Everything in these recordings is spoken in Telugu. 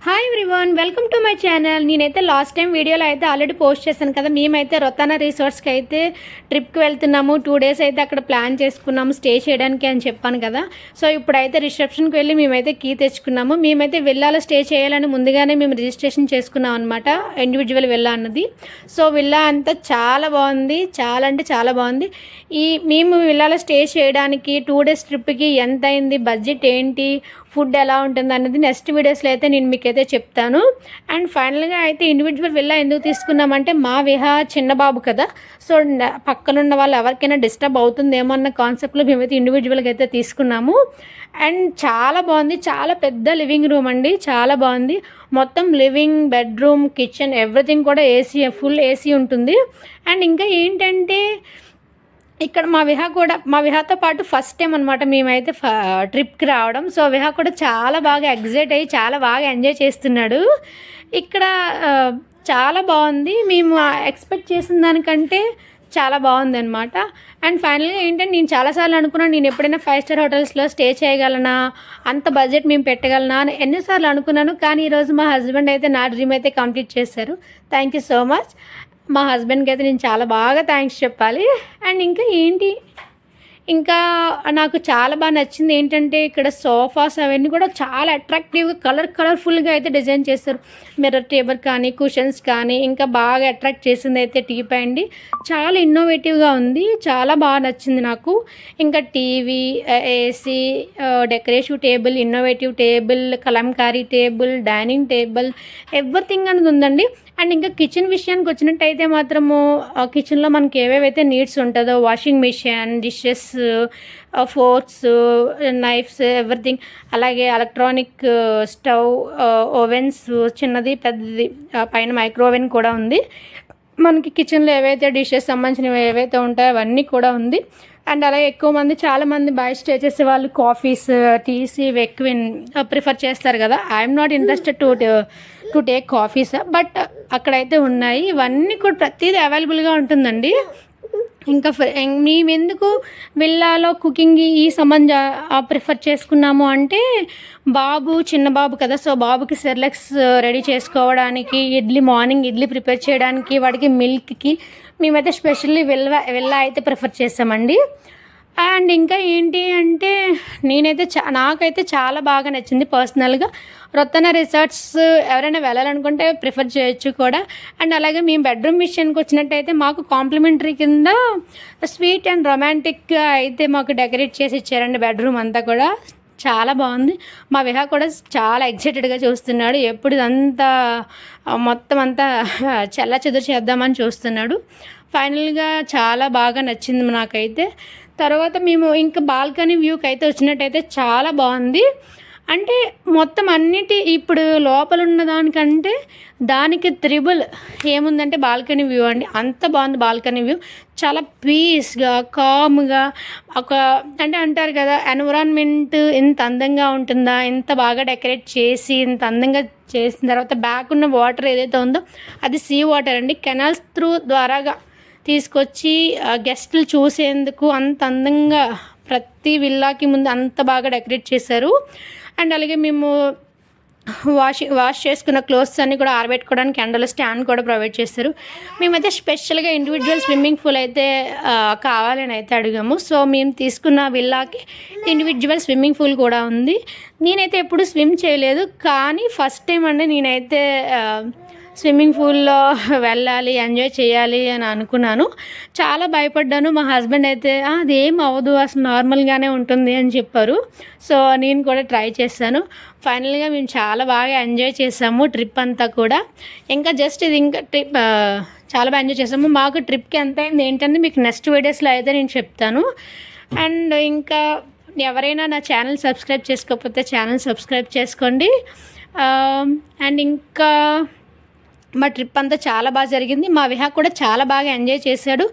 Hi everyone, welcome to my channel. నేనైతే లాస్ట్ టైం వీడియోలో అయితే ఆల్రెడీ పోస్ట్ చేశాను కదా. మేమైతే రొతానా రిసార్ట్స్కి అయితే ట్రిప్కి వెళ్తున్నాము. 2 days అయితే అక్కడ ప్లాన్ చేసుకున్నాము స్టే చేయడానికి అని చెప్పాను కదా. సో ఇప్పుడైతే రిసెప్షన్కి వెళ్ళి మేమైతే కీ తెచ్చుకున్నాము. మేమైతే విల్లాలో స్టే చేయాలని ముందుగానే మేము రిజిస్ట్రేషన్ చేసుకున్నాం అనమాట, ఇండివిజువల్ విల్లా అన్నది. సో విల్లా అంతా చాలా బాగుంది, చాలా అంటే చాలా బాగుంది. మేము విల్లాలో స్టే చేయడానికి 2 days ట్రిప్కి ఎంత అయింది, బడ్జెట్ ఏంటి, ఫుడ్ ఎలా ఉంటుంది అన్నది నెక్స్ట్ వీడియోస్లో అయితే నేను మీకైతే చెప్తాను. అండ్ ఫైనల్గా అయితే ఇండివిజువల్ విల్లా ఎందుకు తీసుకున్నామంటే మా చిన్న బాబు కదా, సో పక్కనున్న వాళ్ళు ఎవరికైనా డిస్టర్బ్ అవుతుందేమో అన్న కాన్సెప్ట్లో మేమైతే ఇండివిజువల్గా అయితే తీసుకున్నాము. అండ్ చాలా బాగుంది, చాలా పెద్ద లివింగ్ రూమ్ అండి, చాలా బాగుంది. మొత్తం లివింగ్, బెడ్రూమ్, కిచెన్ ఎవ్రీథింగ్ కూడా ఏసీ, ఫుల్ ఏసీ ఉంటుంది. అండ్ ఇంకా ఏంటంటే ఇక్కడ మా విహాతో పాటు ఫస్ట్ టైం అనమాట మేమైతే ట్రిప్కి రావడం. సో విహా కూడా చాలా బాగా ఎగ్జైట్ అయ్యి చాలా బాగా ఎంజాయ్ చేస్తున్నాడు. ఇక్కడ చాలా బాగుంది, మేము ఎక్స్పెక్ట్ చేసిన దానికంటే చాలా బాగుంది అనమాట. అండ్ ఫైనల్గా ఏంటంటే నేను చాలాసార్లు అనుకున్నాను, నేను ఎప్పుడైనా 5 star హోటల్స్లో స్టే చేయగలనా, అంత బడ్జెట్ మేము పెట్టగలనా అని ఎన్నిసార్లు అనుకున్నాను. కానీ ఈరోజు మా హస్బెండ్ అయితే నా డ్రీమ్ అయితే కంప్లీట్ చేశారు. Thank you so much. మా హస్బెండ్కి అయితే నేను చాలా బాగా థ్యాంక్స్ చెప్పాలి. అండ్ ఇంకా నాకు చాలా బాగా నచ్చింది ఏంటంటే ఇక్కడ సోఫాస్ అవన్నీ కూడా చాలా అట్రాక్టివ్గా కలర్ఫుల్గా అయితే డిజైన్ చేస్తారు. మిర్రర్ టేబుల్ కానీ, కుషన్స్ కానీ, ఇంకా బాగా అట్రాక్ట్ చేసింది అయితే టీపై అండి. చాలా ఇన్నోవేటివ్గా ఉంది, చాలా బాగా నచ్చింది నాకు. ఇంకా TV, AC, decorative table, innovative table, Kalamkari table, dining table, everything అనేది ఉందండి. అండ్ ఇంకా కిచెన్ విషయానికి వచ్చినట్టయితే మాత్రము కిచెన్లో మనకి ఏవేవైతే నీడ్స్ ఉంటుందో, washing machine, dishes, forks, knives, everything, అలాగే ఎలక్ట్రానిక్ స్టవ్, ఓవెన్స్, చిన్నది పెద్దది, పైన మైక్రో ఓవెన్ కూడా ఉంది. మనకి కిచెన్లో ఏవైతే డిషెస్ సంబంధించినవి ఏవైతే ఉంటాయో అవన్నీ కూడా ఉంది. అండ్ అలాగే చాలామంది బయట స్టే చేసే వాళ్ళు కాఫీస్, టీస్ ఇవి ఎక్కువ ప్రిఫర్ చేస్తారు కదా. I'm not interested to take coffees, but అక్కడైతే ఉన్నాయి. ఇవన్నీ కూడా ప్రతిదీ అవైలబుల్గా ఉంటుందండి. ఇంకా మేము ఎందుకు విల్లాలో కుకింగ్ ఈ సంబంధ ప్రిఫర్ చేసుకున్నాము అంటే చిన్న బాబు కదా, సో బాబుకి సెర్లాక్స్ రెడీ చేసుకోవడానికి, మార్నింగ్ ఇడ్లీ ప్రిపేర్ చేయడానికి, వాడికి మిల్క్కి మేమైతే స్పెషల్లీ విల్లా అయితే ప్రిఫర్ చేసామండి. అండ్ ఇంకా ఏంటి అంటే నాకైతే చాలా బాగా నచ్చింది పర్సనల్గా. రొతానా రిసార్ట్స్ ఎవరైనా వెళ్ళాలనుకుంటే ప్రిఫర్ చేయొచ్చు కూడా. అండ్ అలాగే మేము బెడ్రూమ్ విషయానికి వచ్చినట్టయితే మాకు కాంప్లిమెంటరీ కింద స్వీట్ అండ్ రొమాంటిక్గా అయితే మాకు డెకరేట్ చేసి ఇచ్చారండి బెడ్రూమ్ అంతా కూడా. చాలా బాగుంది. మా విహా కూడా చాలా ఎక్సైటెడ్గా చూస్తున్నాడు, ఎప్పుడు ఇదంతా మొత్తం అంతా చెల్లాచెదురు చేద్దామని చూస్తున్నాడు. ఫైనల్గా చాలా బాగా నచ్చింది నాకైతే. తర్వాత మేము ఇంకా బాల్కనీ వ్యూకి అయితే వచ్చినట్టయితే చాలా బాగుంది. అంటే మొత్తం ఇప్పుడు లోపల ఉన్న దానికంటే దానికి త్రిబుల్ ఏముందంటే బాల్కనీ వ్యూ అండి. అంత బాగుంది బాల్కనీ వ్యూ, చాలా పీస్గా, కామ్గా. అంటారు కదా, ఎన్విరాన్మెంట్ ఇంత అందంగా ఉంటుందా, ఇంత బాగా డెకరేట్ చేసి ఇంత అందంగా చేసిన తర్వాత బ్యాక్ ఉన్న వాటర్ ఏదైతే ఉందో అది సీ వాటర్ అండి. కెనాల్స్ ద్వారాగా తీసుకొచ్చి గెస్టులు చూసేందుకు అంత అందంగా ప్రతి విల్లాకి ముందు అంత బాగా డెకరేట్ చేశారు. అండ్ అలాగే మేము వాష్ చేసుకున్న క్లోత్స్ అన్నీ కూడా ఆరబెట్టుకోవడానికి ఎండలో స్టాండ్ కూడా ప్రొవైడ్ చేస్తారు. మేమైతే స్పెషల్గా ఇండివిజువల్ స్విమ్మింగ్ పూల్ అయితే కావాలని అయితే అడిగాము. సో మేము తీసుకున్న విల్లాకి ఇండివిజువల్ స్విమ్మింగ్ పూల్ కూడా ఉంది. నేనైతే ఎప్పుడు స్విమ్ చేయలేదు, కానీ ఫస్ట్ టైం అండి నేనైతే స్విమ్మింగ్ పూల్లో వెళ్ళాలి, ఎంజాయ్ చేయాలి అని అనుకున్నాను. చాలా భయపడ్డాను. మా హస్బెండ్ అయితే అదేం అవ్వదు, అసలు నార్మల్గానే ఉంటుంది అని చెప్పారు. సో నేను కూడా ట్రై చేశాను. ఫైనల్గా మేము చాలా బాగా ఎంజాయ్ చేసాము ట్రిప్ అంతా కూడా. ఇంకా ట్రిప్ చాలా బాగా ఎంజాయ్ చేసాము. మాకు ట్రిప్కి ఎంత అయింది ఏంటంటే మీకు నెక్స్ట్ వీడియోస్లో అయితే నేను చెప్తాను. అండ్ ఇంకా ఎవరైనా నా ఛానల్ సబ్స్క్రైబ్ చేసుకోకపోతే ఛానల్ సబ్స్క్రైబ్ చేసుకోండి. అండ్ ఇంకా మా ట్రిప్ అంతా చాలా బాగా జరిగింది. మా విహా కూడా చాలా బాగా ఎంజాయ్ చేశాడు.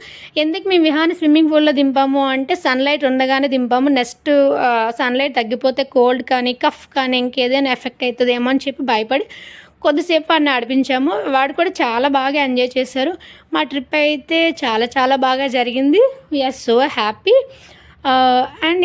ఎందుకు మేము విహాని స్విమ్మింగ్ పూల్లో దింపాము అంటే సన్లైట్ ఉండగానే దింపాము. నెక్స్ట్ సన్లైట్ తగ్గిపోతే కోల్డ్ కానీ, కఫ్ కానీ, ఇంకేదైనా ఎఫెక్ట్ అవుతుందేమో అని చెప్పి భయపడి కొద్దిసేపు అన్నీ ఆడిపించాము. వాడు కూడా చాలా బాగా ఎంజాయ్ చేశారు. మా ట్రిప్ అయితే చాలా చాలా బాగా జరిగింది. We are so happy. అండ్